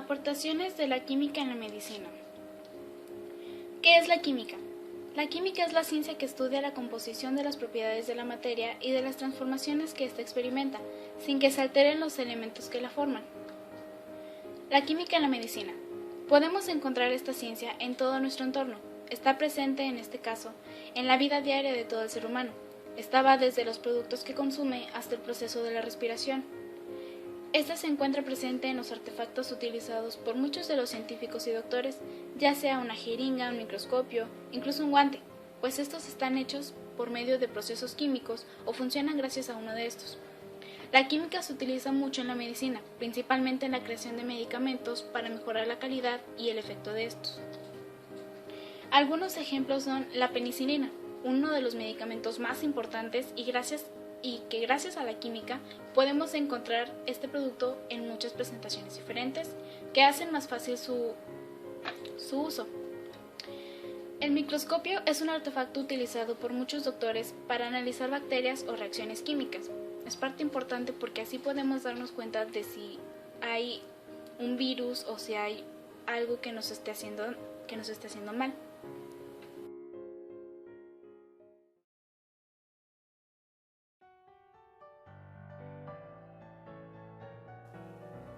Aportaciones de la química en la medicina. ¿Qué es la química? La química es la ciencia que estudia la composición de las propiedades de la materia y de las transformaciones que ésta experimenta, sin que se alteren los elementos que la forman. La química en la medicina. Podemos encontrar esta ciencia en todo nuestro entorno. Está presente, en este caso, en la vida diaria de todo el ser humano. Esta va desde los productos que consume hasta el proceso de la respiración. Esta se encuentra presente en los artefactos utilizados por muchos de los científicos y doctores, ya sea una jeringa, un microscopio, incluso un guante, pues estos están hechos por medio de procesos químicos o funcionan gracias a uno de estos. La química se utiliza mucho en la medicina, principalmente en la creación de medicamentos para mejorar la calidad y el efecto de estos. Algunos ejemplos son la penicilina, uno de los medicamentos más importantes y que gracias a la química podemos encontrar este producto en muchas presentaciones diferentes que hacen más fácil su uso. El microscopio es un artefacto utilizado por muchos doctores para analizar bacterias o reacciones químicas. Es parte importante porque así podemos darnos cuenta de si hay un virus o si hay algo que nos esté haciendo mal.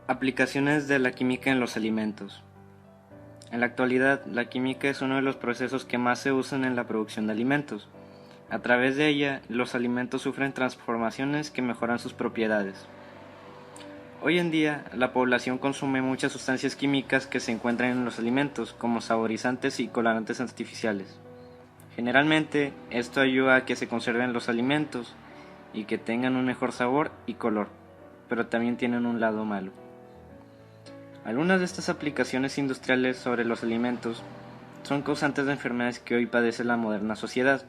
Aplicaciones de la química en los alimentos. En la actualidad, la química es uno de los procesos que más se usan en la producción de alimentos. A través de ella, los alimentos sufren transformaciones que mejoran sus propiedades. Hoy en día, la población consume muchas sustancias químicas que se encuentran en los alimentos, como saborizantes y colorantes artificiales. Generalmente, esto ayuda a que se conserven los alimentos y que tengan un mejor sabor y color, pero también tienen un lado malo. Algunas de estas aplicaciones industriales sobre los alimentos son causantes de enfermedades que hoy padece la moderna sociedad.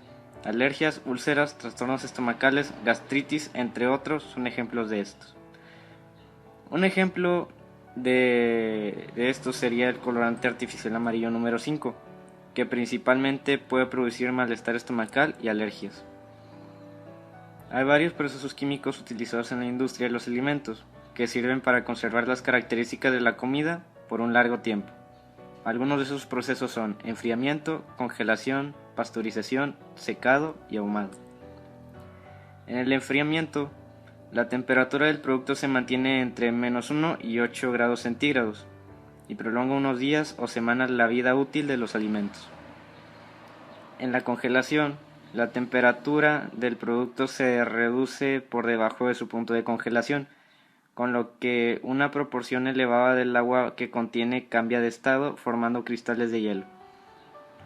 Alergias, úlceras, trastornos estomacales, gastritis, entre otros, son ejemplos de estos. Un ejemplo de esto sería el colorante artificial amarillo número 5, que principalmente puede producir malestar estomacal y alergias. Hay varios procesos químicos utilizados en la industria de los alimentos, que sirven para conservar las características de la comida por un largo tiempo. Algunos de esos procesos son enfriamiento, congelación, pasteurización, secado y ahumado. En el enfriamiento, la temperatura del producto se mantiene entre -1 y 8 grados centígrados y prolonga unos días o semanas la vida útil de los alimentos. En la congelación, la temperatura del producto se reduce por debajo de su punto de congelación, con lo que una proporción elevada del agua que contiene cambia de estado formando cristales de hielo.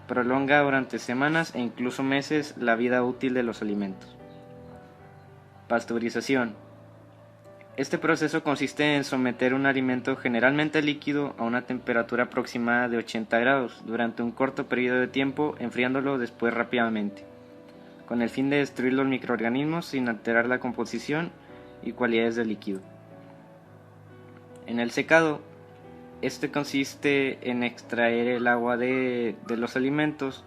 Prolonga durante semanas e incluso meses la vida útil de los alimentos. Pasteurización. Este proceso consiste en someter un alimento generalmente líquido a una temperatura aproximada de 80 grados durante un corto periodo de tiempo, enfriándolo después rápidamente, con el fin de destruir los microorganismos sin alterar la composición y cualidades del líquido. En el secado, este consiste en extraer el agua de los alimentos,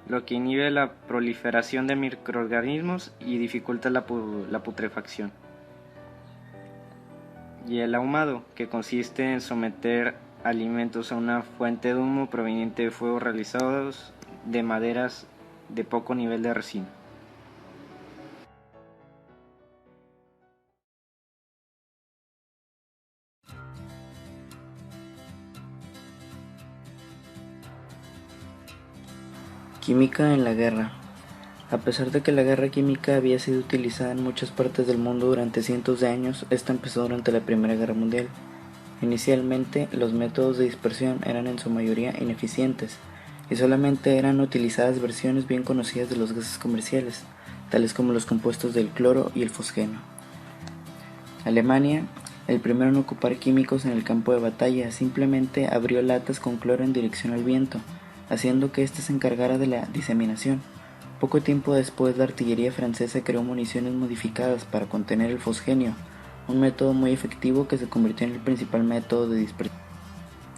lo que inhibe la proliferación de microorganismos y dificulta la putrefacción. Y el ahumado, que consiste en someter alimentos a una fuente de humo proveniente de fuegos realizados de maderas de poco nivel de resina. Química en la guerra. A pesar de que la guerra química había sido utilizada en muchas partes del mundo durante cientos de años, esta empezó durante la Primera Guerra Mundial. Inicialmente, los métodos de dispersión eran en su mayoría ineficientes y solamente eran utilizadas versiones bien conocidas de los gases comerciales, tales como los compuestos del cloro y el fosgeno. Alemania, el primero en ocupar químicos en el campo de batalla, simplemente abrió latas con cloro en dirección al viento, haciendo que éste se encargara de la diseminación. Poco tiempo después, la artillería francesa creó municiones modificadas para contener el fosgenio, un método muy efectivo que se convirtió en el principal método de dispersión.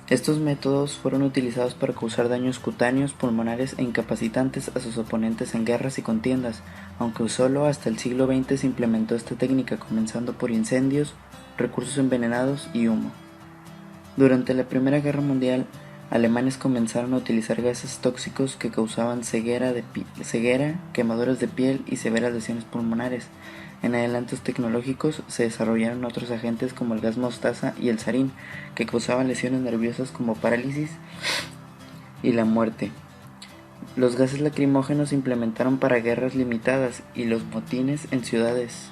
Estos métodos fueron utilizados para causar daños cutáneos, pulmonares e incapacitantes a sus oponentes en guerras y contiendas, aunque solo hasta el siglo XX se implementó esta técnica, comenzando por incendios, recursos envenenados y humo. Durante la Primera Guerra Mundial, alemanes comenzaron a utilizar gases tóxicos que causaban ceguera, quemaduras de piel y severas lesiones pulmonares. En adelantos tecnológicos se desarrollaron otros agentes como el gas mostaza y el sarín, que causaban lesiones nerviosas como parálisis y la muerte. Los gases lacrimógenos se implementaron para guerras limitadas y los motines en ciudades.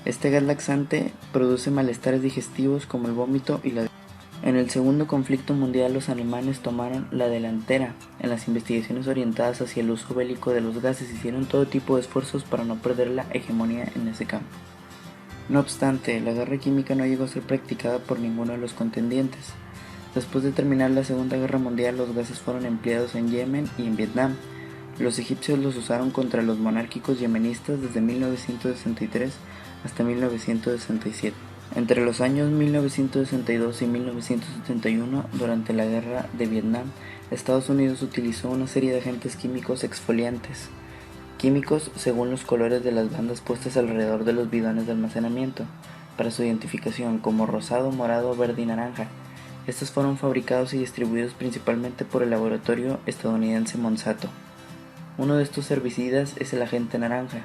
Este gas laxante produce malestares digestivos como el vómito y la. En el Segundo Conflicto Mundial, los alemanes tomaron la delantera en las investigaciones orientadas hacia el uso bélico de los gases y hicieron todo tipo de esfuerzos para no perder la hegemonía en ese campo. No obstante, la guerra química no llegó a ser practicada por ninguno de los contendientes. Después de terminar la Segunda Guerra Mundial, los gases fueron empleados en Yemen y en Vietnam. Los egipcios los usaron contra los monárquicos yemenistas desde 1963 hasta 1967. Entre los años 1962 y 1971, durante la Guerra de Vietnam, Estados Unidos utilizó una serie de agentes químicos exfoliantes, químicos según los colores de las bandas puestas alrededor de los bidones de almacenamiento, para su identificación como rosado, morado, verde y naranja. Estos fueron fabricados y distribuidos principalmente por el laboratorio estadounidense Monsanto. Uno de estos herbicidas es el agente naranja.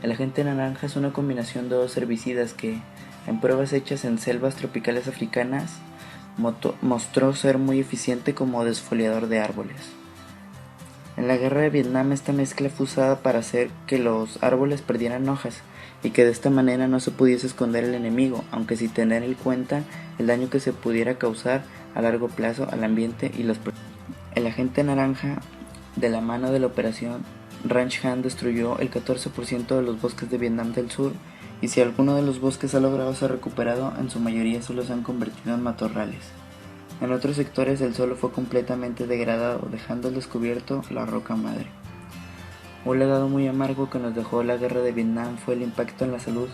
El agente naranja es una combinación de dos herbicidas que, en pruebas hechas en selvas tropicales africanas, mostró ser muy eficiente como desfoliador de árboles. En la guerra de Vietnam, esta mezcla fue usada para hacer que los árboles perdieran hojas y que de esta manera no se pudiese esconder el enemigo, aunque sin tener en cuenta el daño que se pudiera causar a largo plazo al ambiente y las personas. El agente naranja, de la mano de la operación Ranch Hand, destruyó el 14% de los bosques de Vietnam del Sur, y si alguno de los bosques ha logrado ser recuperado, en su mayoría solo se han convertido en matorrales. En otros sectores el suelo fue completamente degradado, dejando al descubierto la roca madre. Un legado muy amargo que nos dejó la guerra de Vietnam fue el impacto en la salud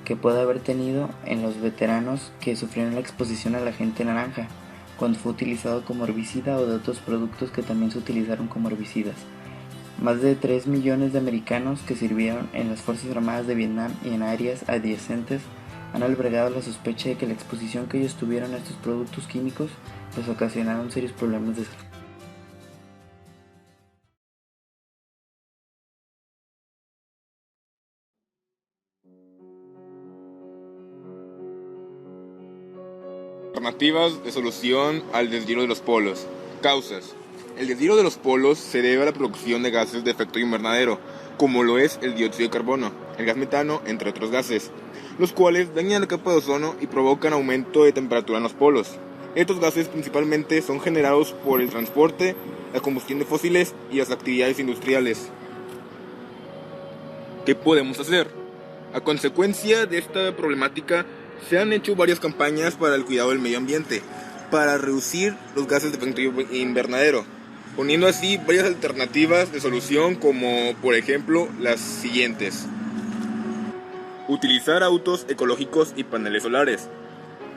que puede haber tenido en los veteranos que sufrieron la exposición al agente naranja, cuando fue utilizado como herbicida o de otros productos que también se utilizaron como herbicidas. Más de 3 millones de americanos que sirvieron en las Fuerzas Armadas de Vietnam y en áreas adyacentes han albergado la sospecha de que la exposición que ellos tuvieron a estos productos químicos les ocasionaron serios problemas de salud. Alternativas de solución al deshielo de los polos. Causas. El deshielo de los polos se debe a la producción de gases de efecto invernadero, como lo es el dióxido de carbono, el gas metano, entre otros gases, los cuales dañan la capa de ozono y provocan aumento de temperatura en los polos. Estos gases principalmente son generados por el transporte, la combustión de fósiles y las actividades industriales. ¿Qué podemos hacer? A consecuencia de esta problemática, se han hecho varias campañas para el cuidado del medio ambiente, para reducir los gases de efecto invernadero, poniendo así varias alternativas de solución, como por ejemplo las siguientes. Utilizar autos ecológicos y paneles solares.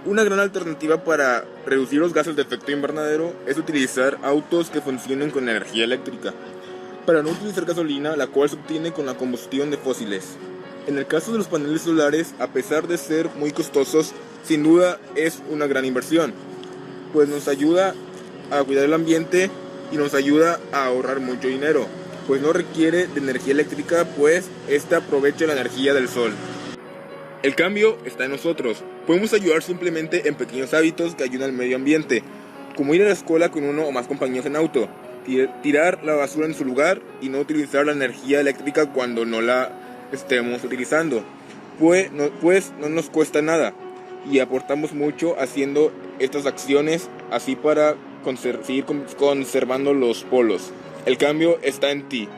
Una gran alternativa para reducir los gases de efecto invernadero es utilizar autos que funcionen con energía eléctrica, para no utilizar gasolina, la cual se obtiene con la combustión de fósiles. En el caso de los paneles solares, a pesar de ser muy costosos, sin duda es una gran inversión, pues nos ayuda a cuidar el ambiente y nos ayuda a ahorrar mucho dinero, pues no requiere de energía eléctrica, pues esta aprovecha la energía del sol. El cambio está en nosotros. Podemos ayudar simplemente en pequeños hábitos que ayudan al medio ambiente, como ir a la escuela con uno o más compañeros en auto, tirar la basura en su lugar y no utilizar la energía eléctrica cuando no la estemos utilizando, pues no nos cuesta nada y aportamos mucho haciendo estas acciones, así para seguir conservando los polos. El cambio está en ti.